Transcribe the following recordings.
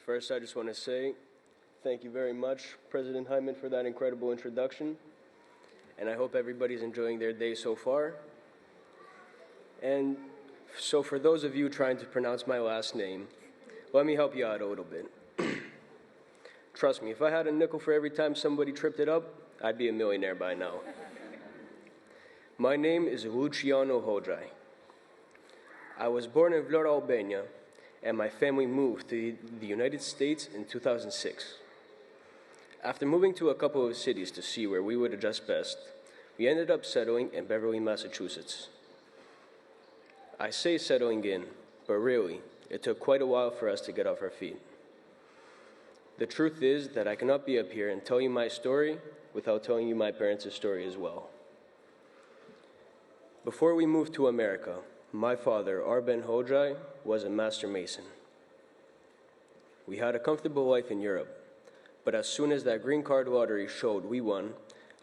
First, I just want to say thank you very much, President Hyman, for that incredible introduction. And I hope everybody's enjoying their day so far. And so for those of you trying to pronounce my last name, let me help you out a little bit. Trust me, if I had a nickel for every time somebody tripped it up, I'd be a millionaire by now. My name is Luciano Hoxhaj. I was born in Vlora, Albania, and my family moved to the United States in 2006. After moving to a couple of cities to see where we would adjust best, we ended up settling in Beverly, Massachusetts. I say settling in, but really, it took quite a while for us to get off our feet. The truth is that I cannot be up here and tell you my story without telling you my parents' story as well. Before we moved to America, my father, Arben Hoxhaj, was a master mason. We had a comfortable life in Europe, but as soon as that green card lottery showed we won,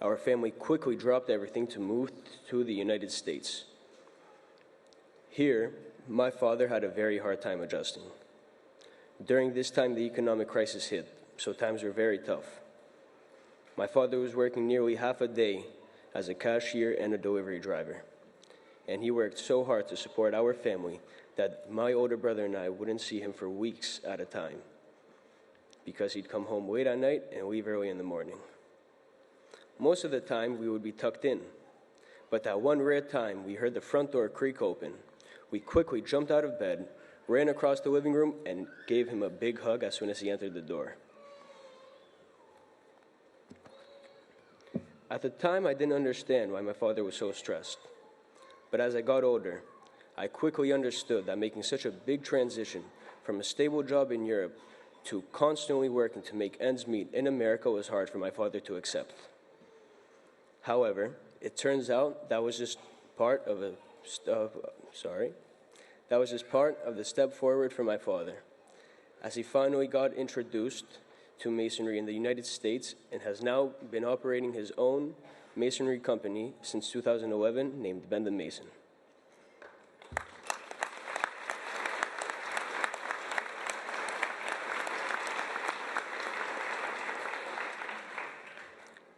our family quickly dropped everything to move to the United States. Here, my father had a very hard time adjusting. During this time, the economic crisis hit, so times were very tough. My father was working nearly half a day as a cashier and a delivery driver. And he worked so hard to support our family that my older brother and I wouldn't see him for weeks at a time because he'd come home late at night and leave early in the morning. Most of the time, we would be tucked in, but that one rare time we heard the front door creak open, we quickly jumped out of bed, ran across the living room, and gave him a big hug as soon as he entered the door. At the time, I didn't understand why my father was so stressed. But as I got older, I quickly understood that making such a big transition from a stable job in Europe to constantly working to make ends meet in America was hard for my father to accept. However, it turns out that was just part of the step forward for my father, as he finally got introduced to masonry in the United States and has now been operating his own masonry company since 2011 named Ben the Mason.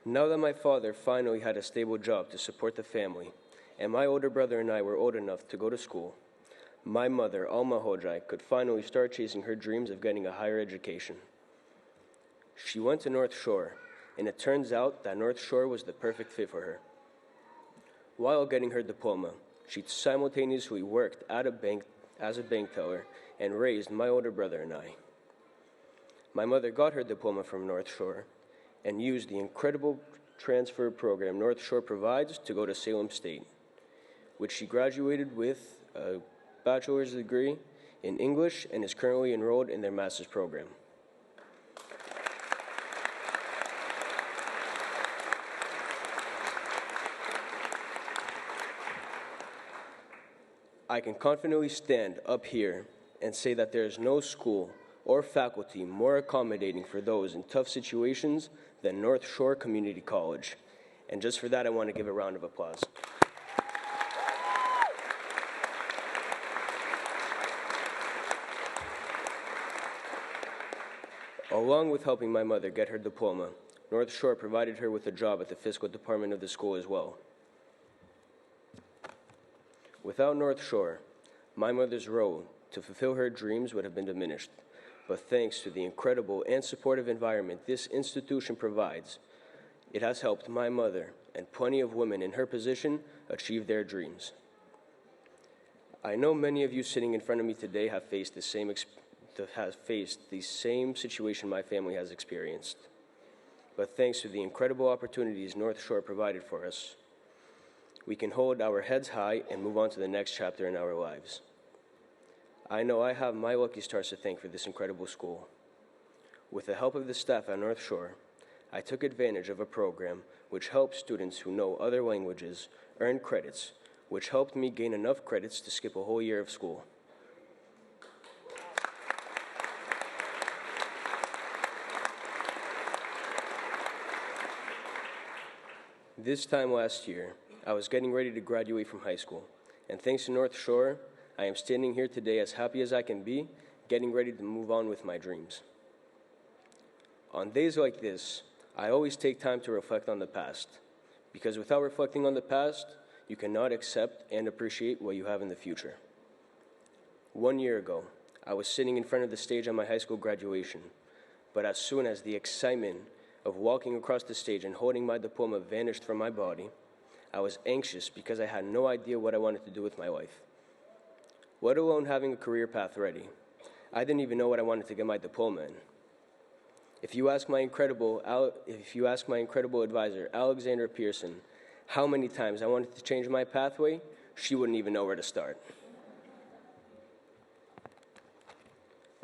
Now that my father finally had a stable job to support the family, and my older brother and I were old enough to go to school, my mother, Alma Hoxhaj, could finally start chasing her dreams of getting a higher education. She went to North Shore, and it turns out that North Shore was the perfect fit for her. While getting her diploma, she simultaneously worked at a bank as a bank teller and raised my older brother and I. My mother got her diploma from North Shore and used the incredible transfer program North Shore provides to go to Salem State, which she graduated with a bachelor's degree in English and is currently enrolled in their master's program. I can confidently stand up here and say that there is no school or faculty more accommodating for those in tough situations than North Shore Community College. And just for that, I want to give a round of applause. Along with helping my mother get her diploma, North Shore provided her with a job at the fiscal department of the school as well. Without North Shore, my mother's role to fulfill her dreams would have been diminished. But thanks to the incredible and supportive environment this institution provides, it has helped my mother and plenty of women in her position achieve their dreams. I know many of you sitting in front of me today have faced the same situation my family has experienced. But thanks to the incredible opportunities North Shore provided for us, we can hold our heads high and move on to the next chapter in our lives. I know I have my lucky stars to thank for this incredible school. With the help of the staff at North Shore, I took advantage of a program which helps students who know other languages earn credits, which helped me gain enough credits to skip a whole year of school. This time last year, I was getting ready to graduate from high school, and thanks to North Shore, I am standing here today as happy as I can be, getting ready to move on with my dreams. On days like this, I always take time to reflect on the past, because without reflecting on the past, you cannot accept and appreciate what you have in the future. 1 year ago, I was sitting in front of the stage at my high school graduation, but as soon as the excitement of walking across the stage and holding my diploma vanished from my body, I was anxious because I had no idea what I wanted to do with my life, let alone having a career path ready. I didn't even know what I wanted to get my diploma in. If you ask my incredible advisor, Alexandra Pearson, how many times I wanted to change my pathway, she wouldn't even know where to start.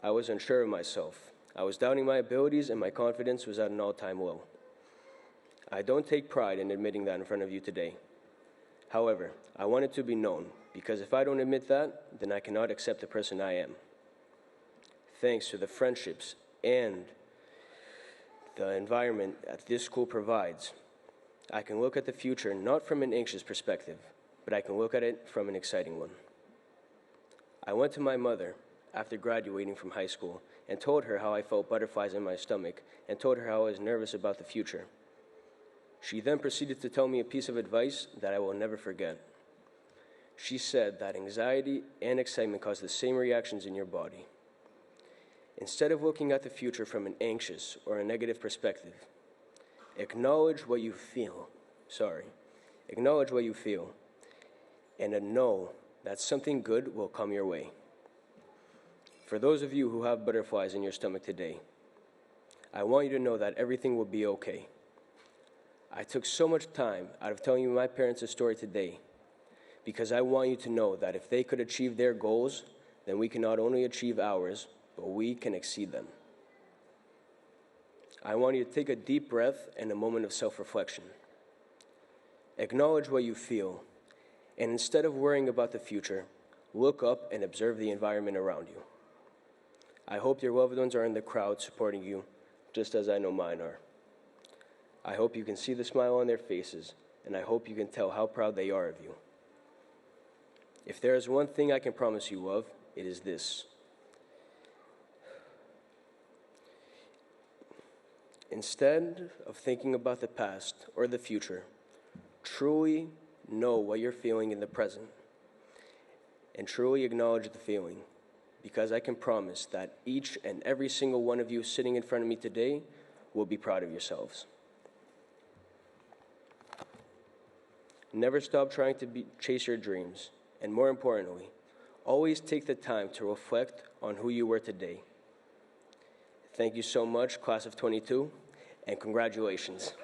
I was unsure of myself. I was doubting my abilities, and my confidence was at an all-time low. I don't take pride in admitting that in front of you today. However, I want it to be known, because if I don't admit that, then I cannot accept the person I am. Thanks to the friendships and the environment that this school provides, I can look at the future not from an anxious perspective, but I can look at it from an exciting one. I went to my mother after graduating from high school and told her how I felt butterflies in my stomach and told her how I was nervous about the future. She then proceeded to tell me a piece of advice that I will never forget. She said that anxiety and excitement cause the same reactions in your body. Instead of looking at the future from an anxious or a negative perspective, acknowledge what you feel, and know that something good will come your way. For those of you who have butterflies in your stomach today, I want you to know that everything will be okay. I took so much time out of telling you my parents' story today because I want you to know that if they could achieve their goals, then we can not only achieve ours, but we can exceed them. I want you to take a deep breath and a moment of self-reflection. Acknowledge what you feel, and instead of worrying about the future, look up and observe the environment around you. I hope your loved ones are in the crowd supporting you, just as I know mine are. I hope you can see the smile on their faces, and I hope you can tell how proud they are of you. If there is one thing I can promise you of, it is this. Instead of thinking about the past or the future, truly know what you're feeling in the present and truly acknowledge the feeling, because I can promise that each and every single one of you sitting in front of me today will be proud of yourselves. Never stop trying to chase your dreams, and more importantly, always take the time to reflect on who you were today. Thank you so much, class of 22, and congratulations.